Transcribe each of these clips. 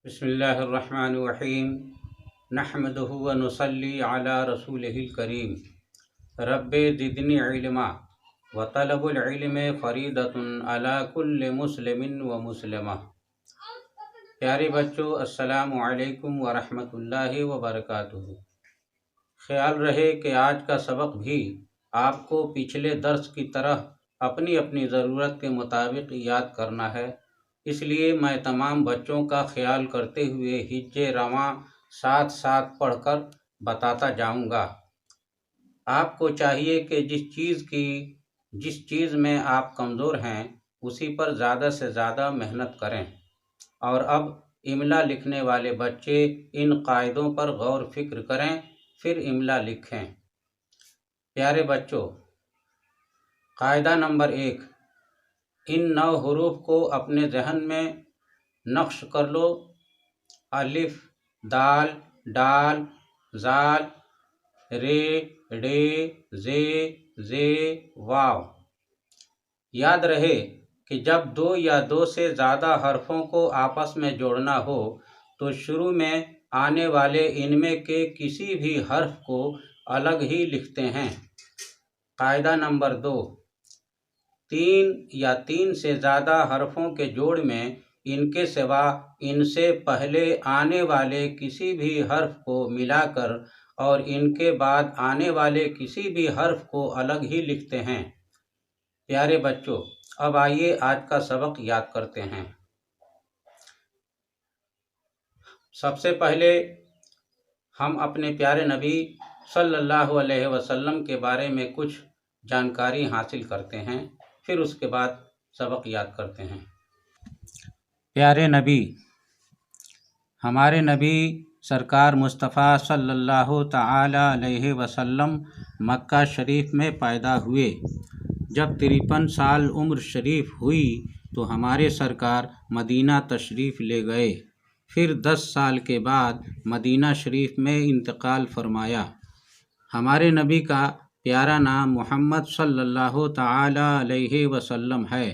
बिस्मिल्लाहिर्रहमानिर्रहीम नहमदुहु व नुसल्ली अला रसूलिहिल करीम। रब्बे ज़िदनी इल्मा व तलबुल इल्मि फ़रीदतुन अला कुल्लि मुस्लिमिन व मुस्लिमा। प्यारे बच्चों, अस्सलामु अलैकुम व रहमतुल्लाहि व बरकातुहू। ख्याल रहे कि आज का सबक भी आपको पिछले दर्स की तरह अपनी अपनी ज़रूरत के मुताबिक याद करना है। इसलिए मैं तमाम बच्चों का ख्याल करते हुए हिज्जे रवां साथ साथ पढ़कर बताता जाऊंगा। आपको चाहिए कि जिस चीज़ में आप कमज़ोर हैं उसी पर ज़्यादा से ज़्यादा मेहनत करें। और अब इमला लिखने वाले बच्चे इन कायदों पर गौर फिक्र करें, फिर इमला लिखें। प्यारे बच्चों, कायदा नंबर 1, इन 9 हरूफ को अपने जहन में नक्श कर लो। अलिफ, दाल, डाल, जाल, रे, डे, जे, वाव। याद रहे कि जब 2 या 2 से ज़्यादा हरफों को आपस में जोड़ना हो तो शुरू में आने वाले इनमें के किसी भी हर्फ को अलग ही लिखते हैं। कायदा नंबर 2, 3 या 3 से ज़्यादा हरफों के जोड़ में इनके सिवा इनसे पहले आने वाले किसी भी हर्फ को मिलाकर और इनके बाद आने वाले किसी भी हर्फ को अलग ही लिखते हैं। प्यारे बच्चों, अब आइए आज का सबक याद करते हैं। सबसे पहले हम अपने प्यारे नबी सल्लल्लाहु अलैहि वसल्लम के बारे में कुछ जानकारी हासिल करते हैं, फिर उसके बाद सबक याद करते हैं। प्यारे नबी, हमारे नबी सरकार मुस्तफ़ा सल्लल्लाहु ताला अलैहि वसल्लम मक्का शरीफ में पैदा हुए। जब 53 साल उम्र शरीफ हुई तो हमारे सरकार मदीना तशरीफ़ ले गए। फिर 10 साल के बाद मदीना शरीफ में इंतकाल फरमाया। हमारे नबी का प्यारा नाम मोहम्मद सल्लल्लाहु ताला अलैहि वसल्लम है।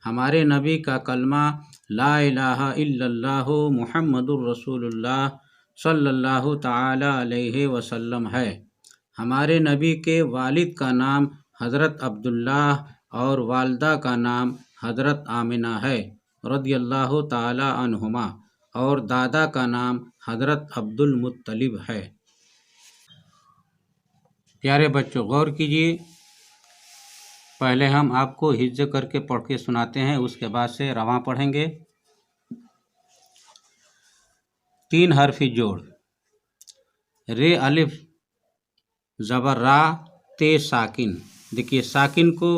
हमारे नबी का कलमा ला इलाहा इल्लल्लाहु मुहम्मदुर रसूलुल्लाह सल्लल्लाहु ताला अलैहि वसल्लम है। हमारे नबी के वालिद का नाम हज़रत अब्दुल्लाह और वालदा का नाम हज़रत आमिना है रदियल्लाहु ताला अन्हुमा, और दादा का नाम हज़रत अब्दुल मुत्तलिब है। प्यारे बच्चों, गौर कीजिए। पहले हम आपको हिज्ज करके पढ़ के सुनाते हैं, उसके बाद से रवां पढ़ेंगे। 3 हरफी जोड़। रे अलिफ ज़बर रा ते साकिन। देखिए, साकिन को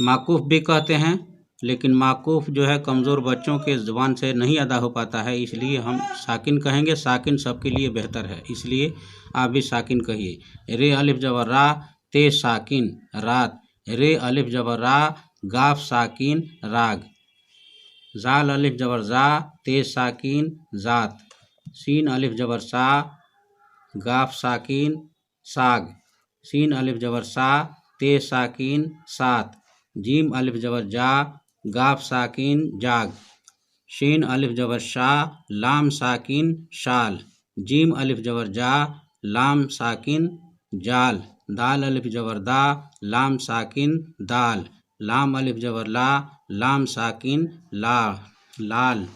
माकूफ भी कहते हैं, लेकिन माकूफ जो है कमज़ोर बच्चों के ज़ुबान से नहीं अदा हो पाता है, इसलिए हम साकिन कहेंगे। साकिन सबके लिए बेहतर है, इसलिए आप भी साकिन कहिए। रे अलिफ ज़बर रा ते साकिन रात। रे अलिफ ज़बर रा गाफ साकिन राग। जाल अलिफ ज़बर जा ते साकिन जात। सीन अलिफ ज़बर सा गाफ साकिन साग। सीन अलिफ ज़बर सा ते साकिन सात। जीम अलिफ ज़बर जा गाफ साकिन जाग। शीन अलिफ ज़बर शाह लाम साकिन शाल। जीम अलिफ ज़बर जा लाम साकिन जाल। दाल अलिफ ज़बर दा लाम साकिन दाल। लाम अलिफ ज़बर ला लाम साकिन ला लाल।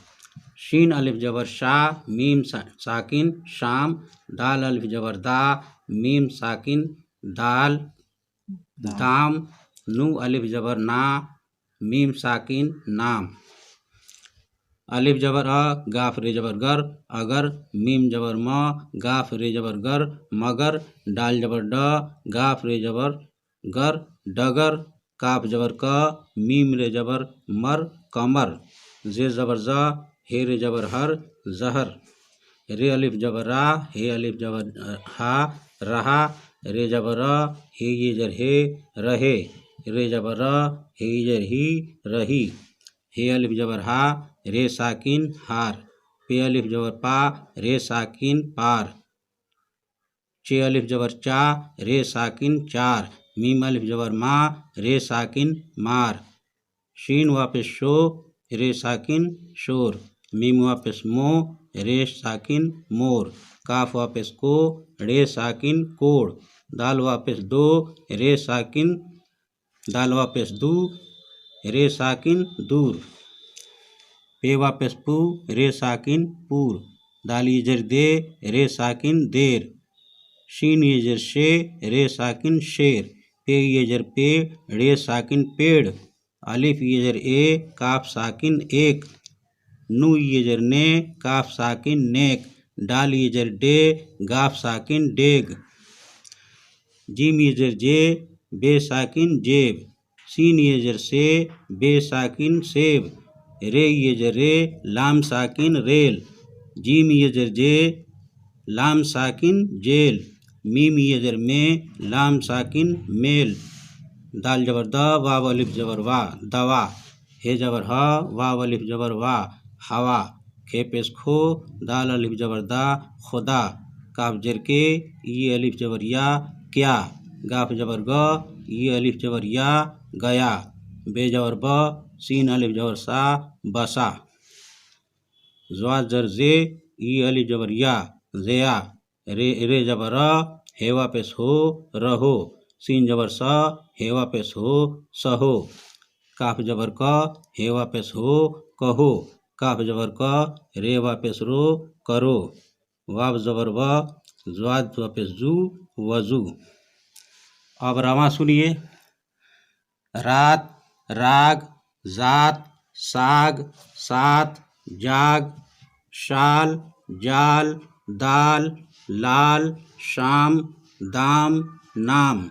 शीन अलिफ ज़बर शाह मीम साकिन शाम। दाल अलिफ ज़बर दा मीम साकिन दाल दाम। नू अलिफ ज़बर ना मीम साकिन नाम। अलिफ ज़बर अ गाफ रे ज़बर गर अगर। मीम ज़बर म गाफ रे ज़बर गर मगर। डाल ज़बर ड गाफ रे ज़बर गर डगर। काफ ज़बर क मीम रे ज़बर मर कमर। जे ज़बर ज हे रे ज़बर हर जहर। रे अलिफ ज़बर रा हे अलिफ ज़बर हा रहा। रे ज़बर हे ये जर हे रहे। रे ज़बर हे जर ही रही। हे अलिफ ज़बर हा रे साकिन हार। पे अलिफ ज़बर पा रे साकिन पार। चे अलिफ ज़बर चा रे साकिन चार। मीम अलिफ ज़बर मा रे साकिन मार। शीन वापिस शो रे साकिन शोर। मीम वापस मो, रे साकिन मोर, काफ वापस को, रे साकिन कोड़, दाल वापस दो, रे साकिन, दाल वापस दू, रे साकिन दूर, पे वापस पू, रे साकिन पूर, दाल इजर दे, रे साकिन देर, शीन इजर शे, रे साकिन शेर, पे इजर पे, रे साकिन पेड़, अलिफ इजर ए, काफ साकिन एक, नू इजर ने, काफ साकिन नेक, डाल इजर डे, गाफ साकिन डेग, जीम इजर जे, बे साकिन जेब, सीन इजर से, बे साकिन सेब, रे इजर रे, लाम साकिन रेल, जीम इजर जे, लाम साकिन जेल, मीम इजर में, लाम साकिन मेल, दाल जबर द, वाव अलिफ जबर वा, दवा, हे जबर ह, वाव अलिफ जबर वा, हवा, खे पेश खो, दाल अलिफ जबर दा, खुदा, काफ जर के, ई अलिफ जबर या, क्या, गाफ जबर ग, ई अलिफ जबर या, गया, बे जबर ब, सीन अलिफ जबर सा, बसा, ज़्वा जर जे, ई अलिफ जबर या, ज़या, रे जबर र, हे वापस हो, रहो, सीन जबर सा, हे वापस हो, सहो, काफ जबर क, हे वापस हो, कहो, काफ जबर क, रे वापस रो, करो, वाव जबर व, ज़्वाद वापस जू, वजू। अब रवा सुनिए। रात, राग, जात, साग, सात, जाग, शाल, जाल, दाल, लाल, शाम, दाम, नाम,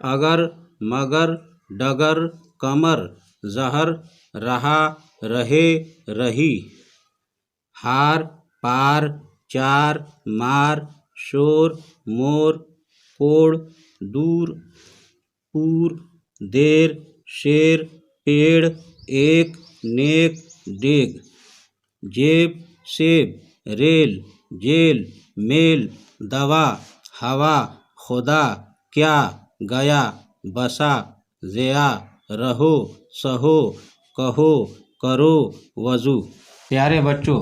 अगर, मगर, डगर, कमर, जहर, रहा, रहे, रही, हार, पार, चार, मार, शोर, मोर, कोड़, दूर, पूर, देर, शेर, पेड़, एक, नेक, डेग, जेब, सेब, रेल, जेल, मेल, दवा, हवा, खुदा, क्या, गया, बसा, ज़या, रहो, सहो, कहो, करो, वजू। प्यारे बच्चों,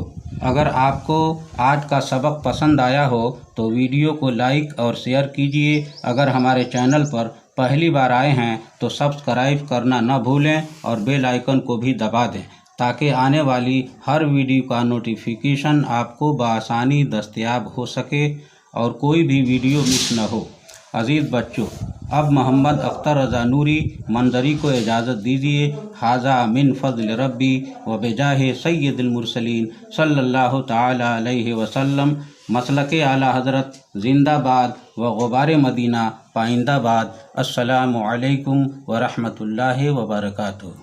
अगर आपको आज का सबक पसंद आया हो तो वीडियो को लाइक और शेयर कीजिए। अगर हमारे चैनल पर पहली बार आए हैं तो सब्सक्राइब करना न भूलें और बेल आइकन को भी दबा दें ताकि आने वाली हर वीडियो का नोटिफिकेशन आपको बआसानी दस्तयाब हो सके और कोई भी वीडियो मिस न हो। अजीज़ बच्चों, अब मोहम्मद अख्तर रज़ा नूरी मंजरी को इजाज़त दीजिए। हाजा मिन फ़ज़्ल रब्बी व बेजाहे सय्यदुल मुरसलीन सल्लल्लाहु ताला अलैहि वसल्लम। मसलके आला हज़रत जिंदाबाद व गुबारे मदीना पाइंदाबाद। अस्सलामु अलैकुम व रहमतुल्लाहि व बरकातुहू।